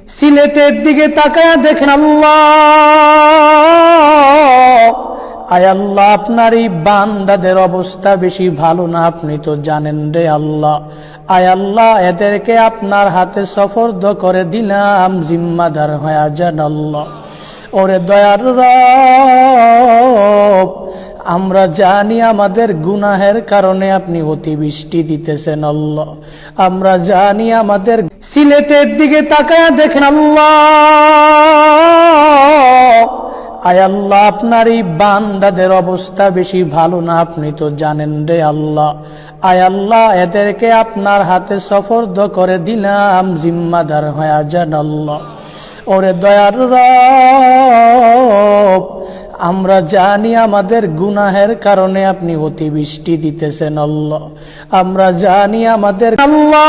সিলেটের দিকে তাকায় দেখেন আল্লাহ, আয় আল্লাহ আপনার এই বান্দাদের অবস্থা বেশি ভালো না, আপনি তো জানেন রে আল্লাহ। আয় আল্লাহ এদেরকে আপনার হাতে সফর্দ করে দিলাম, জিম্মাদার হয়ে যান আল্লাহ। ওরে দয়ার রব, আমরা জানি আমাদের গুনাহের কারণে আপনি অতিবৃষ্টি দিতেছেন আল্লাহ। আমরা জানি আমাদের সিলেটের দিকে তাকায় দেখেন আল্লাহ, আয় আল্লাহ আপনার এই বান্দাদের অবস্থা বেশি ভালো না, আপনি তো জানেন রে আল্লাহ। আয় আল্লাহ এদেরকে আপনার হাতে সফর্দ করে দিলাম, জিম্মাদার হয়ে যান আল্লাহ। ওরে দয়ার রব, আমরা জানি আমাদের গুনাহের কারণে আপনি অতিবৃষ্টি দিতেছেন আল্লাহ। আমরা জানি আমাদের আল্লাহ